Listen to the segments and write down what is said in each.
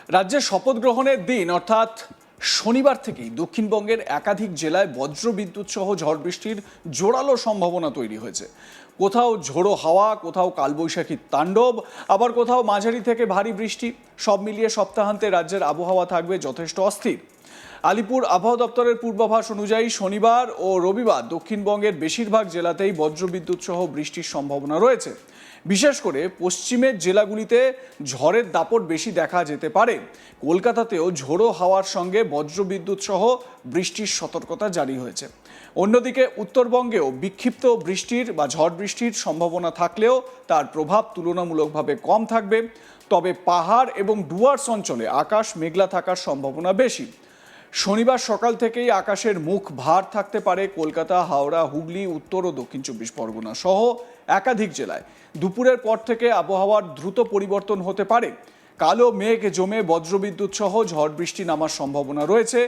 রাজ্যে শপথ গ্রহণের দিন অর্থাৎ শনিবার থেকেই দক্ষিণবঙ্গের একাধিক জেলায় বজ্রবিদ্যুৎ সহ ঝড় বৃষ্টির জোরালো সম্ভাবনা তৈরি হয়েছে। কোথাও ঝোড়ো হাওয়া, কোথাও কালবৈশাখীর তাণ্ডব, আবার কোথাও মাঝারি থেকে ভারী বৃষ্টি। সব মিলিয়ে সপ্তাহান্তে রাজ্যের আবহাওয়া থাকবে যথেষ্ট অস্থির। আলিপুর আবহাওয়া দপ্তরের পূর্বাভাস অনুযায়ী শনিবার ও রবিবার দক্ষিণবঙ্গের বেশিরভাগ জেলাতেই বজ্রবিদ্যুৎ সহ বৃষ্টির সম্ভাবনা রয়েছে। বিশেষ করে পশ্চিমের জেলাগুলিতে ঝড়ের দাপট বেশি দেখা যেতে পারে। কলকাতাতেও ঝোড়ো হাওয়ার সঙ্গে বজ্রবিদ্যুৎ সহ বৃষ্টির সতর্কতা জারি হয়েছে। অন্যদিকে উত্তরবঙ্গেও বিক্ষিপ্ত বৃষ্টির বা ঝড় বৃষ্টির সম্ভাবনা থাকলেও তার প্রভাব তুলনামূলকভাবে কম থাকবে। তবে পাহাড় এবং ডুয়ার্স অঞ্চলে আকাশ মেঘলা থাকার সম্ভাবনা বেশি। শনিবার সকাল থেকেই আকাশের মুখ ভার থাকতে পারে কলকাতা, হাওড়া, হুগলি, উত্তর ও দক্ষিণ 24 পরগনা সহ একাধিক জেলায়। দুপুরের পর থেকে আবহাওয়ার দ্রুত পরিবর্তন হতে পারে। কালো মেঘ জমে বজ্রবিদ্যুৎ সহ ঝড় বৃষ্টি নামার সম্ভাবনা রয়েছে।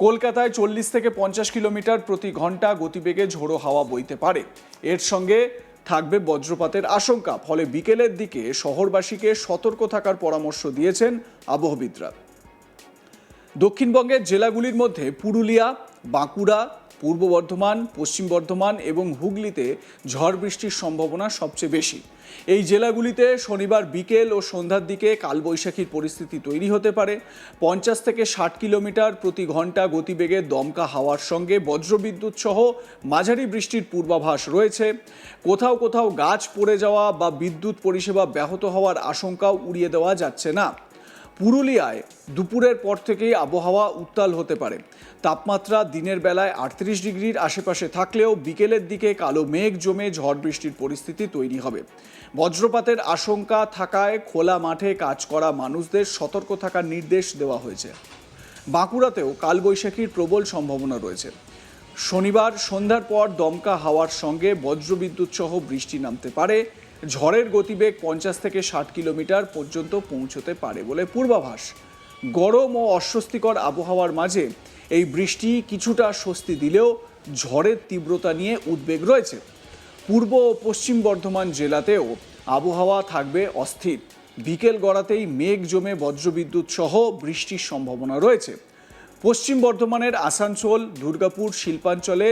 কলকাতায় 40 থেকে 50 কিলোমিটার প্রতি ঘন্টা গতিবেগে ঝোড়ো হাওয়া বইতে পারে। এর সঙ্গে থাকবে বজ্রপাতের আশঙ্কা। ফলে বিকেলের দিকে শহরবাসীকে সতর্ক থাকার পরামর্শ দিয়েছেন আবহবিদরা। দক্ষিণবঙ্গের জেলাগুলির মধ্যে পুরুলিয়া, বাঁকুড়া, পূর্ব বর্ধমান, পশ্চিম বর্ধমান এবং হুগলিতে ঝড় বৃষ্টির সম্ভাবনা সবচেয়ে বেশি। এই জেলাগুলিতে শনিবার বিকেল ও সন্ধ্যার দিকে কালবৈশাখীর পরিস্থিতি তৈরি হতে পারে। 50 থেকে 60 কিলোমিটার প্রতি ঘন্টা গতিবেগে দমকা হাওয়ার সঙ্গে বজ্রবিদ্যুৎ সহ মাঝারি বৃষ্টির পূর্বাভাস রয়েছে। কোথাও কোথাও গাছ পড়ে যাওয়া বা বিদ্যুৎ পরিষেবা ব্যাহত হওয়ার আশঙ্কাও উড়িয়ে দেওয়া যাচ্ছে না। পুরুলিয়ায় দুপুরের পর থেকেই আবহাওয়া উত্তাল হতে পারে। তাপমাত্রা দিনের বেলায় 38 ডিগ্রির আশেপাশে থাকলেও বিকেলের দিকে কালো মেঘ জমে ঝড় বৃষ্টির পরিস্থিতি তৈরি হবে। বজ্রপাতের আশঙ্কা থাকায় খোলা মাঠে কাজ করা মানুষদের সতর্ক থাকার নির্দেশ দেওয়া হয়েছে। বাঁকুড়াতেও কালবৈশাখীর প্রবল সম্ভাবনা রয়েছে। শনিবার সন্ধ্যার পর দমকা হাওয়ার সঙ্গে বজ্রবিদ্যুৎ সহ বৃষ্টি নামতে পারে। ঝড়ের গতিবেগ 50 থেকে 60 কিলোমিটার পর্যন্ত পৌঁছতে পারে বলে পূর্বাভাস। গরম ও অস্বস্তিকর আবহাওয়ার মাঝে এই বৃষ্টি কিছুটা স্বস্তি দিলেও ঝড়ের তীব্রতা নিয়ে উদ্বেগ রয়েছে। পূর্ব ও পশ্চিম বর্ধমান জেলাতেও আবহাওয়া থাকবে অস্থির। বিকেল গড়াতেই মেঘ জমে বজ্রবিদ্যুৎ সহ বৃষ্টির সম্ভাবনা রয়েছে। পশ্চিম বর্ধমানের আসানসোল, দুর্গাপুর, শিল্পাঞ্চলে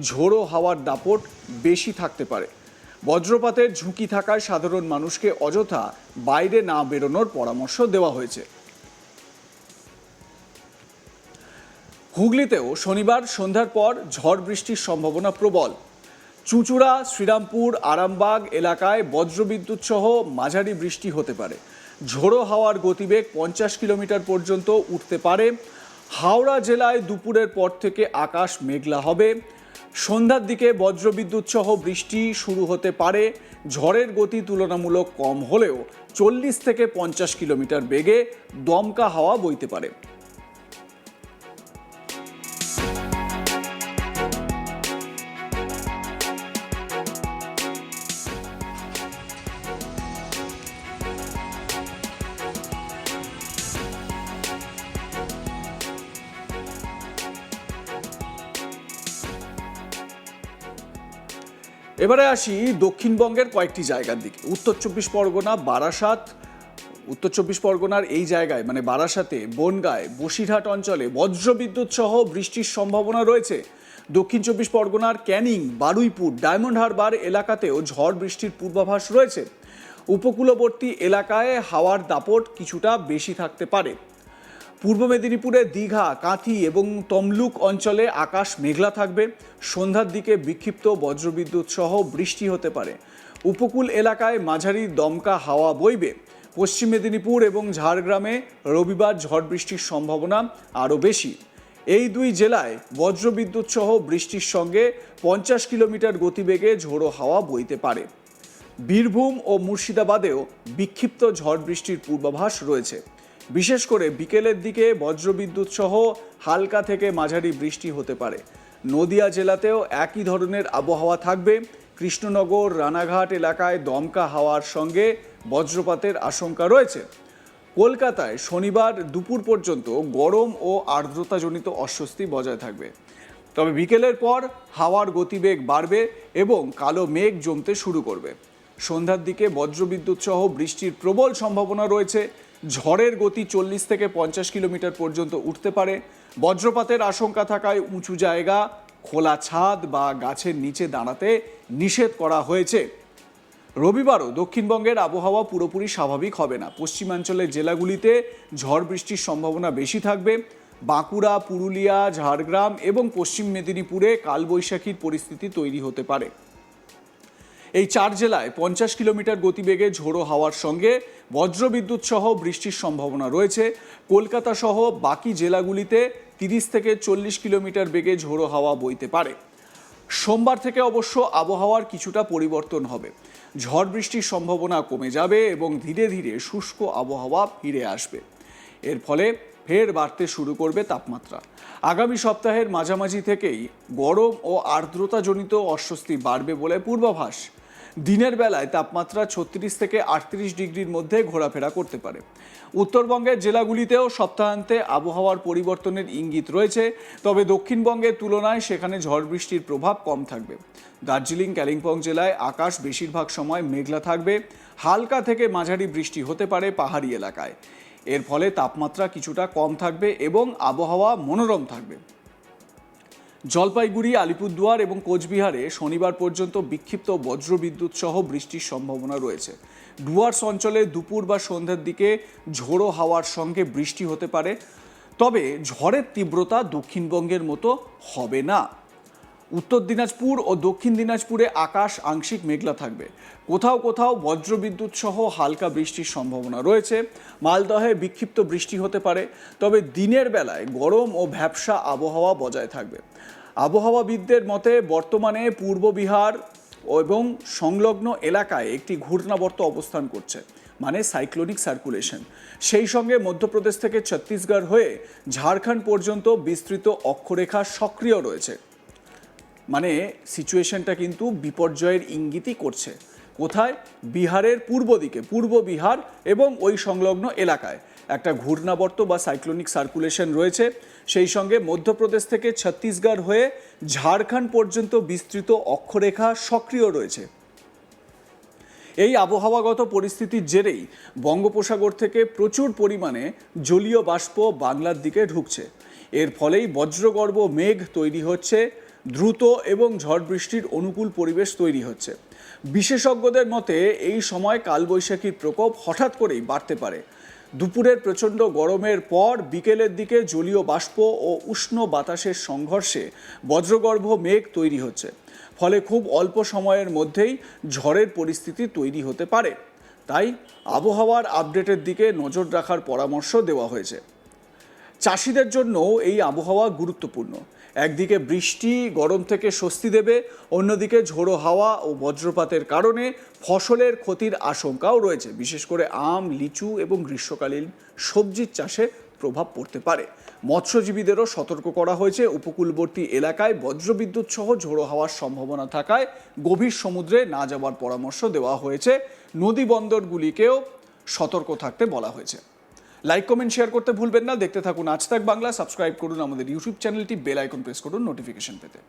ঝোড়ো হাওয়ার দাপট বেশি থাকতে পারে। বজ্রপাতের ঝুঁকি থাকায় সাধারণ মানুষকে অযথা বাইরে না বেরোনোর পরামর্শ দেওয়া হয়েছে। হুগলিতেও শনিবার সন্ধ্যার পর ঝড় বৃষ্টির সম্ভাবনা প্রবল। চুঁচুড়া, শ্রীরামপুর, আরামবাগ এলাকায় বজ্রবিদ্যুৎ সহ মাঝারি বৃষ্টি হতে পারে। ঝোড়ো হাওয়ার গতিবেগ 50 কিলোমিটার পর্যন্ত উঠতে পারে। হাওড়া জেলায় দুপুরের পর থেকে আকাশ মেঘলা হবে। সন্ধ্যার দিকে বজ্রবিদ্যুৎ সহ বৃষ্টি শুরু হতে পারে। ঝড়ের গতি তুলনামূলক কম হলেও 40 থেকে 50 কিলোমিটার বেগে দমকা হাওয়া বইতে পারে। এবারে আসি দক্ষিণবঙ্গের কয়েকটি জায়গার দিকে। উত্তর 24 পরগনা, বারাসাত, উত্তর 24 পরগনার এই জায়গায় মানে বারাসাতে, বনগাঁয়, বসিরহাট অঞ্চলে বজ্রবিদ্যুৎ সহ বৃষ্টির সম্ভাবনা রয়েছে। দক্ষিণ 24 পরগনার ক্যানিং, বারুইপুর, ডায়মন্ড হারবার এলাকাতেও ঝড় বৃষ্টির পূর্বাভাস রয়েছে। উপকূলবর্তী এলাকায় হাওয়ার দাপট কিছুটা বেশি থাকতে পারে। পূর্ব মেদিনীপুরে দীঘা, কাঁথি এবং তমলুক অঞ্চলে আকাশ মেঘলা থাকবে। সন্ধ্যার দিকে বিক্ষিপ্ত বজ্রবিদ্যুৎ সহ বৃষ্টি হতে পারে। উপকূল এলাকায় মাঝারি দমকা হাওয়া বইবে। পশ্চিম মেদিনীপুর এবং ঝাড়গ্রামে রবিবার ঝড় বৃষ্টির সম্ভাবনা আরও বেশি। এই দুই জেলায় বজ্রবিদ্যুৎ সহ বৃষ্টির সঙ্গে 50 কিলোমিটার গতিবেগে ঝোড়ো হাওয়া বইতে পারে। বীরভূম ও মুর্শিদাবাদেও বিক্ষিপ্ত ঝড় বৃষ্টির পূর্বাভাস রয়েছে। বিশেষ করে বিকেলের দিকে বজ্রবিদ্যুৎ সহ হালকা থেকে মাঝারি বৃষ্টি হতে পারে। নদিয়া জেলাতেও একই ধরনের আবহাওয়া থাকবে। কৃষ্ণনগর, রানাঘাট এলাকায় দমকা হাওয়ার সঙ্গে বজ্রপাতের আশঙ্কা রয়েছে। কলকাতায় শনিবার দুপুর পর্যন্ত গরম ও আর্দ্রতাজনিত অস্বস্তি বজায় থাকবে। তবে বিকেলের পর হাওয়ার গতিবেগ বাড়বে এবং কালো মেঘ জমতে শুরু করবে। সন্ধ্যার দিকে বজ্রবিদ্যুৎ সহ বৃষ্টির প্রবল সম্ভাবনা রয়েছে। ঝড়ের গতি 40 থেকে 50 কিলোমিটার পর্যন্ত উঠতে পারে। বজ্রপাতের আশঙ্কা থাকায় উঁচু জায়গা, খোলা ছাদ বা গাছের নিচে দাঁড়াতে নিষেধ করা হয়েছে। রবিবারও দক্ষিণবঙ্গের আবহাওয়া পুরোপুরি স্বাভাবিক হবে না। পশ্চিমাঞ্চলের জেলাগুলিতে ঝড় বৃষ্টির সম্ভাবনা বেশি থাকবে। বাঁকুড়া, পুরুলিয়া, ঝাড়গ্রাম এবং পশ্চিম মেদিনীপুরে কালবৈশাখীর পরিস্থিতি তৈরি হতে পারে। এই 4 জেলায় 50 কিলোমিটার গতিবেগে ঝোড়ো হাওয়ার সঙ্গে বজ্রবিদ্যুৎ সহ বৃষ্টির সম্ভাবনা রয়েছে। কলকাতা সহ বাকি জেলাগুলিতে 30 থেকে 40 কিলোমিটার বেগে ঝোড়ো হাওয়া বইতে পারে। সোমবার থেকে অবশ্য আবহাওয়ার কিছুটা পরিবর্তন হবে। ঝড় বৃষ্টির সম্ভাবনা কমে যাবে এবং ধীরে ধীরে শুষ্ক আবহাওয়া ফিরে আসবে। এর ফলে ফের বাড়তে শুরু করবে তাপমাত্রা। আগামী সপ্তাহের মাঝামাঝি থেকেই গরম ও আর্দ্রতাজনিত অস্বস্তি বাড়বে বলে পূর্বাভাস। দিনের বেলায় তাপমাত্রা 36 থেকে 38 ডিগ্রির মধ্যে ঘোরাফেরা করতে পারে। উত্তরবঙ্গের জেলাগুলিতেও সপ্তাহান্তে আবহাওয়ার পরিবর্তনের ইঙ্গিত রয়েছে, তবে দক্ষিণবঙ্গের তুলনায় সেখানে ঝড় বৃষ্টির প্রভাব কম থাকবে। দার্জিলিং, কালিম্পং জেলায় আকাশ বেশিরভাগ সময় মেঘলা থাকবে। হালকা থেকে মাঝারি বৃষ্টি হতে পারে পাহাড়ি এলাকায়। এর ফলে তাপমাত্রা কিছুটা কম থাকবে এবং আবহাওয়া মনোরম থাকবে। জলপাইগুড়ি, আলিপুরদুয়ার এবং কোচবিহারে শনিবার পর্যন্ত বিক্ষিপ্ত বজ্রবিদ্যুৎ সহ বৃষ্টির সম্ভাবনা রয়েছে। ডুয়ার্স অঞ্চলে দুপুর বা সন্ধ্যার দিকে ঝোড়ো হাওয়ার সঙ্গে বৃষ্টি হতে পারে, তবে ঝড়ের তীব্রতা দক্ষিণবঙ্গের মতো হবে না। উত্তর দিনাজপুর ও দক্ষিণ দিনাজপুরে আকাশ আংশিক মেঘলা থাকবে। কোথাও কোথাও বজ্রবিদ্যুৎ সহ হালকা বৃষ্টির সম্ভাবনা রয়েছে। মালদহে বিক্ষিপ্ত বৃষ্টি হতে পারে, তবে দিনের বেলায় গরম ও ভ্যাপসা আবহাওয়া বজায় থাকবে। আবহাওয়াবিদদের মতে বর্তমানে পূর্ব বিহার এবং সংলগ্ন এলাকায় একটি ঘূর্ণাবর্ত অবস্থান করছে, মানে সাইক্লোনিক সার্কুলেশন। সেই সঙ্গে মধ্যপ্রদেশ থেকে ছত্তিশগড় হয়ে ঝাড়খণ্ড পর্যন্ত বিস্তৃত অক্ষরেখা সক্রিয় রয়েছে। মানে সিচুয়েশনটা কিন্তু বিপর্যয়ের ইঙ্গিতই করছে। কোথায়? বিহারের পূর্ব দিকে, পূর্ব বিহার এবং ওই সংলগ্ন এলাকায় একটা ঘূর্ণাবর্ত বা সাইক্লোনিক সার্কুলেশন রয়েছে। সেই সঙ্গে মধ্যপ্রদেশ থেকে ছত্তিশগড় হয়ে ঝাড়খণ্ড পর্যন্ত বিস্তৃত অক্ষরেখা সক্রিয় রয়েছে। এই আবহাওয়াগত পরিস্থিতির জেরেই বঙ্গোপসাগর থেকে প্রচুর পরিমাণে জলীয় বাষ্প বাংলার দিকে ঢুকছে। এর ফলেই বজ্রগর্ভ মেঘ তৈরি হচ্ছে, দ্রুত এবং ঝড় বৃষ্টির অনুকূল পরিবেশ তৈরি হচ্ছে। বিশেষজ্ঞদের মতে এই সময় কালবৈশাখীর প্রকোপ হঠাৎ করেই বাড়তে পারে। দুপুরের প্রচণ্ড গরমের পর বিকেলের দিকে জলীয় বাষ্প ও উষ্ণ বাতাসের সংঘর্ষে বজ্রগর্ভ মেঘ তৈরি হচ্ছে। ফলে খুব অল্প সময়ের মধ্যেই ঝড়ের পরিস্থিতি তৈরি হতে পারে। তাই আবহাওয়ার আপডেটের দিকে নজর রাখার পরামর্শ দেওয়া হয়েছে। চাষিদের জন্য এই আবহাওয়া গুরুত্বপূর্ণ। একদিকে বৃষ্টি গরম থেকে স্বস্তি দেবে, অন্যদিকে ঝোড়ো হাওয়া ও বজ্রপাতের কারণে ফসলের ক্ষতির আশঙ্কাও রয়েছে। বিশেষ করে আম, লিচু এবং গ্রীষ্মকালীন সবজির চাষে প্রভাব পড়তে পারে। মৎস্যজীবীদেরও সতর্ক করা হয়েছে। উপকূলবর্তী এলাকায় বজ্রবিদ্যুৎ সহ ঝোড়ো হাওয়ার সম্ভাবনা থাকায় গভীর সমুদ্রে না যাওয়ার পরামর্শ দেওয়া হয়েছে। নদী বন্দরগুলিকেও সতর্ক থাকতে বলা হয়েছে। লাইক, কমেন্ট, শেয়ার করতে ভুলবেন না। দেখতে থাকুন আজ তাক বাংলা। সাবস্ক্রাইব করুন আমাদের ইউটিউব চ্যানেলটি, বেল আইকন প্রেস করুন নোটিফিকেশন পেতে।